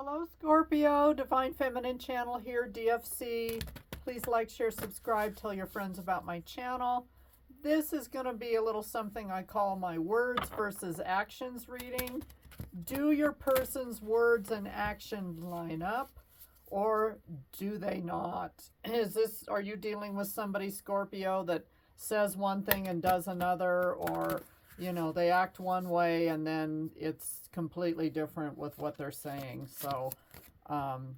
Hello Scorpio, Divine Feminine Channel here, DFC. Please like, share, subscribe, tell your friends about my channel. This is going to be a little something I call my words versus actions reading. Do your person's words and actions line up, or do they not? Are you dealing with somebody, Scorpio, that says one thing and does another, or they act one way and then it's completely different with what they're saying? So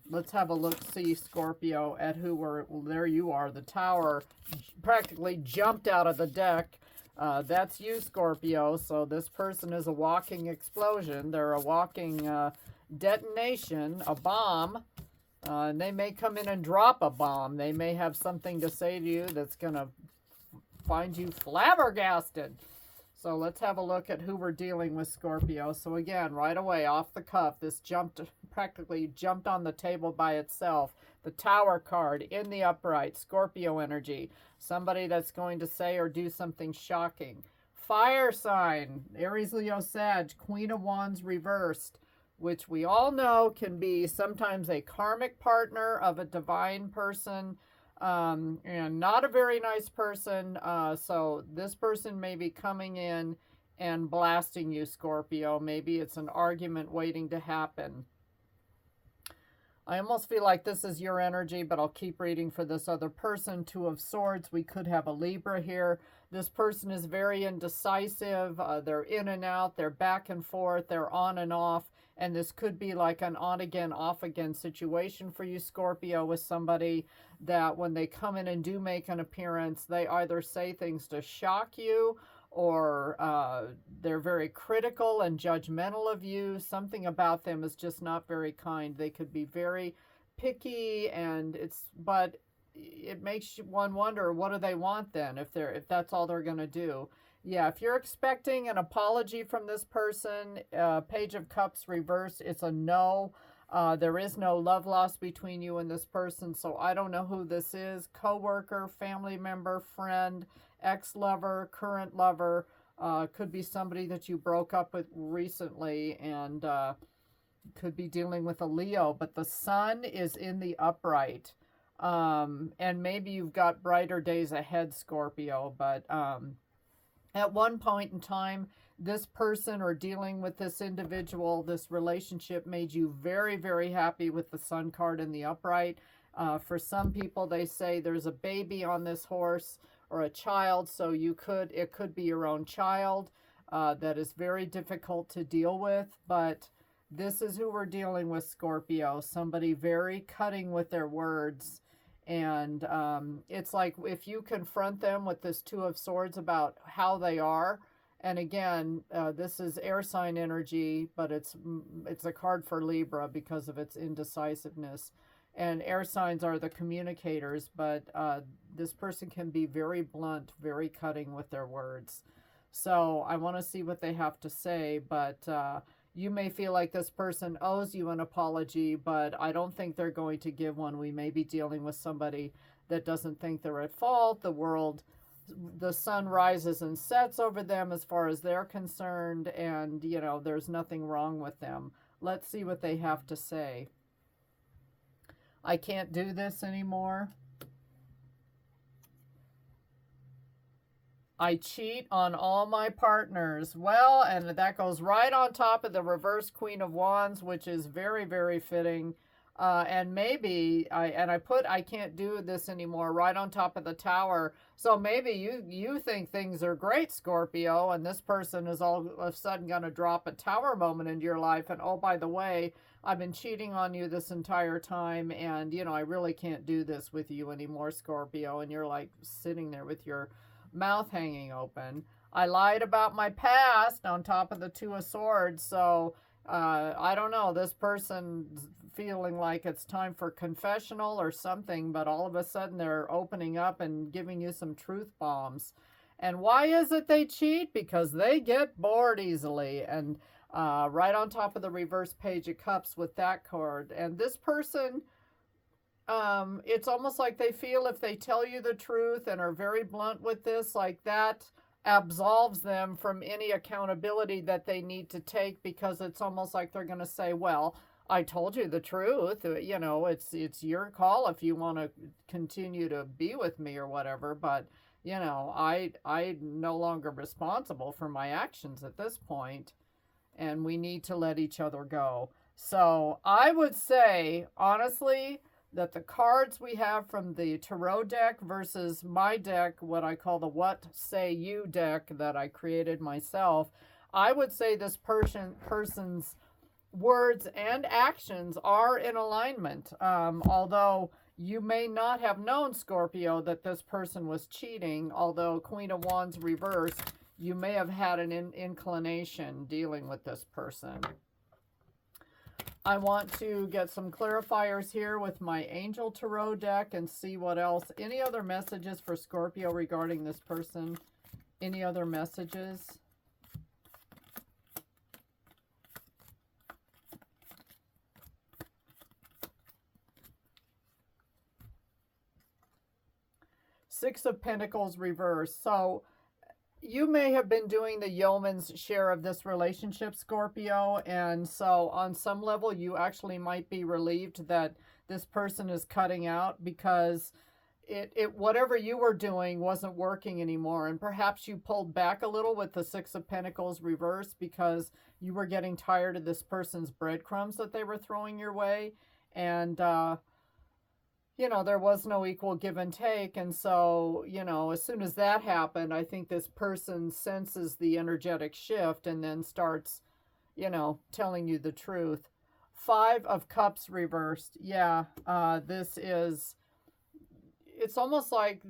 let's have a look-see, Scorpio, at there you are. The Tower practically jumped out of the deck. That's you, Scorpio. So this person is a walking explosion. They're a walking detonation, a bomb. And they may come in and drop a bomb. They may have something to say to you that's going to find you flabbergasted. So let's have a look at who we're dealing with, Scorpio. So again, right away, off the cuff, this practically jumped on the table by itself. The Tower card in the upright, Scorpio energy. Somebody that's going to say or do something shocking. Fire sign, Aries, Leo, Sag, Queen of Wands reversed, which we all know can be sometimes a karmic partner of a divine person. And not a very nice person. So this person may be coming in and blasting you, Scorpio. Maybe it's an argument waiting to happen. I almost feel like this is your energy, but I'll keep reading for this other person. Two of Swords. We could have a Libra here. This person is very indecisive. They're in and out. They're back and forth. They're on and off. And this could be like an on-again, off-again situation for you, Scorpio, with somebody that when they come in and do make an appearance, they either say things to shock you, or they're very critical and judgmental of you. Something about them is just not very kind. They could be very picky, but it makes one wonder, what do they want then if that's all they're going to do? Yeah, if you're expecting an apology from this person, Page of Cups reversed, it's a no. There is no love lost between you and this person, so I don't know who this is. Coworker, family member, friend, ex-lover, current lover. Could be somebody that you broke up with recently, and could be dealing with a Leo. But the Sun is in the upright. And maybe you've got brighter days ahead, Scorpio, but at one point in time, this person or dealing with this individual, this relationship made you very, very happy with the Sun card in the upright. For some people, they say there's a baby on this horse or a child, so it could be your own child. That is very difficult to deal with, but this is who we're dealing with, Scorpio. Somebody very cutting with their words. And it's like if you confront them with this Two of Swords about how they are, and again, this is air sign energy, but it's a card for Libra because of its indecisiveness. And air signs are the communicators, but this person can be very blunt, very cutting with their words. So I want to see what they have to say, but you may feel like this person owes you an apology, but I don't think they're going to give one. We may be dealing with somebody that doesn't think they're at fault. The sun rises and sets over them as far as they're concerned, and, there's nothing wrong with them. Let's see what they have to say. I can't do this anymore. I cheat on all my partners. Well, and that goes right on top of the reverse Queen of Wands, which is very, very fitting. And maybe I can't do this anymore right on top of the Tower. So maybe you think things are great, Scorpio, and this person is all of a sudden going to drop a Tower moment into your life. And oh, by the way, I've been cheating on you this entire time, and I really can't do this with you anymore, Scorpio. And you're like sitting there with your mouth hanging open. I lied about my past on top of the Two of Swords. So I don't know, this person's feeling like it's time for confessional or something, but all of a sudden they're opening up and giving you some truth bombs. And why is it they cheat? Because they get bored easily. And right on top of the reverse Page of Cups with that card. And this person, it's almost like they feel if they tell you the truth and are very blunt with this, like that absolves them from any accountability that they need to take, because it's almost like they're going to say, well, I told you the truth. You know, it's your call if you want to continue to be with me or whatever. But you know, I'm no longer responsible for my actions at this point, and we need to let each other go. So I would say, honestly, that the cards we have from the tarot deck versus my deck, what I call the What Say You deck that I created myself, I would say this person's words and actions are in alignment. Although you may not have known, Scorpio, that this person was cheating, although Queen of Wands reversed, you may have had an inclination dealing with this person. I want to get some clarifiers here with my Angel Tarot deck and see what else. Any other messages for Scorpio regarding this person? Any other messages? Six of Pentacles reversed. So you may have been doing the yeoman's share of this relationship, Scorpio, and so on some level you actually might be relieved that this person is cutting out, because it whatever you were doing wasn't working anymore, and perhaps you pulled back a little with the Six of Pentacles reversed because you were getting tired of this person's breadcrumbs that they were throwing your way, and you know, there was no equal give and take. And so, you know, as soon as that happened, I think this person senses the energetic shift and then starts, you know, telling you the truth. Five of Cups reversed. Yeah, this is, it's almost like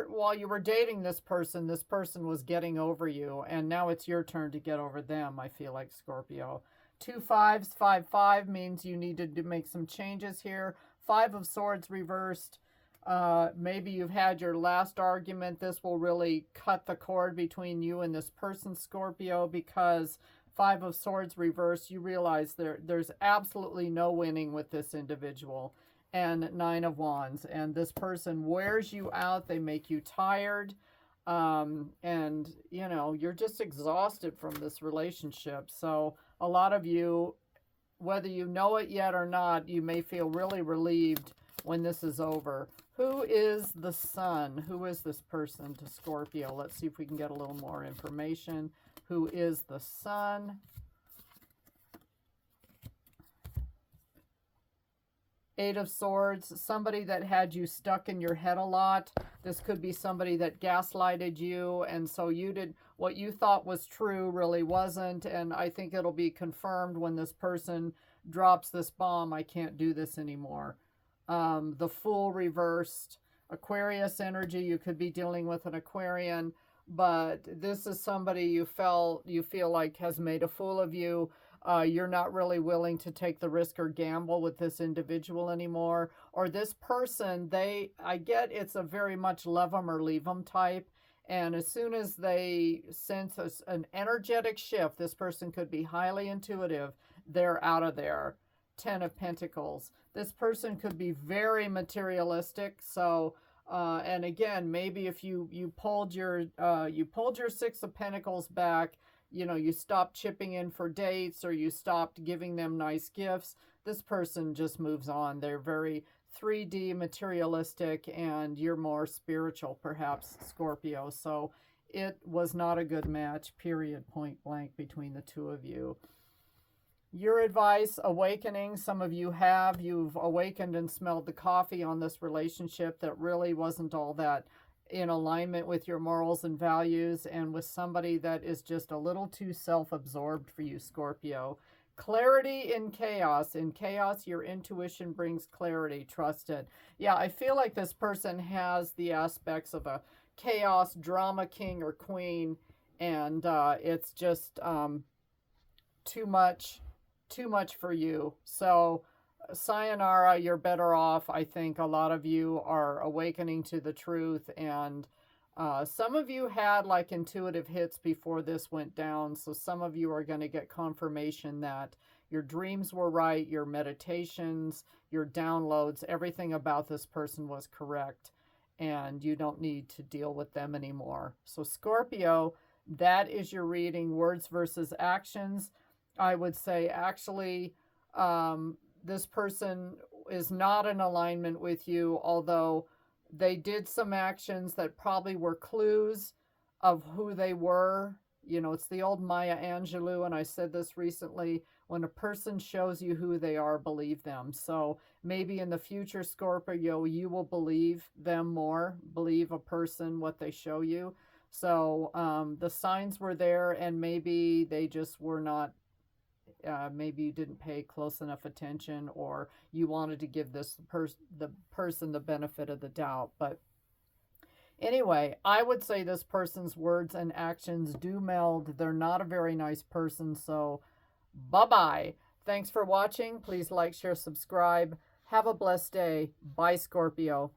while you were dating this person was getting over you, and now it's your turn to get over them, I feel like, Scorpio. 2 5s, 5 5 means you needed to make some changes here. Five of Swords reversed. Maybe you've had your last argument. This will really cut the cord between you and this person, Scorpio, because Five of Swords reversed, you realize there's absolutely no winning with this individual. And Nine of Wands. And this person wears you out. They make you tired. And, you know, you're just exhausted from this relationship. So a lot of you, whether you know it yet or not, you may feel really relieved when this is over. Who is the Sun? Who is this person to Scorpio? Let's see if we can get a little more information. Who is the Sun? Eight of Swords, somebody that had you stuck in your head a lot. This could be somebody that gaslighted you, and so you did what you thought was true really wasn't, and I think it'll be confirmed when this person drops this bomb. I can't do this anymore. The Fool reversed. Aquarius energy, you could be dealing with an Aquarian, but this is somebody you feel like has made a fool of you. You're not really willing to take the risk or gamble with this individual anymore. Or this person, I get it's a very much love them or leave them type. And as soon as they sense an energetic shift, this person could be highly intuitive, they're out of there. 10 of Pentacles. This person could be very materialistic. So, and again, maybe if you pulled your Six of Pentacles back, you know, you stopped chipping in for dates or you stopped giving them nice gifts, this person just moves on. They're very 3D materialistic, and you're more spiritual, perhaps, Scorpio. So it was not a good match, period, point blank, between the two of you. Your advice, awakening. Some of you you've awakened and smelled the coffee on this relationship that really wasn't all that in alignment with your morals and values, and with somebody that is just a little too self-absorbed for you, Scorpio. Clarity in chaos. In chaos, your intuition brings clarity. Trust it. Yeah, I feel like this person has the aspects of a chaos drama king or queen, and it's just too much for you. So sayonara, you're better off. I think a lot of you are awakening to the truth, and some of you had like intuitive hits before this went down, so some of you are going to get confirmation that your dreams were right, your meditations, your downloads, everything about this person was correct, and you don't need to deal with them anymore. So Scorpio, that is your reading. Words versus actions. I would say actually This person is not in alignment with you, although they did some actions that probably were clues of who they were. You know, it's the old Maya Angelou, and I said this recently, when a person shows you who they are, believe them. So maybe in the future, Scorpio, you will believe them more, believe a person, what they show you. So the signs were there, and maybe they just were not, maybe you didn't pay close enough attention, or you wanted to give the person the benefit of the doubt. But anyway, I would say this person's words and actions do meld. They're not a very nice person, so bye-bye. Thanks for watching. Please like, share, subscribe. Have a blessed day. Bye, Scorpio.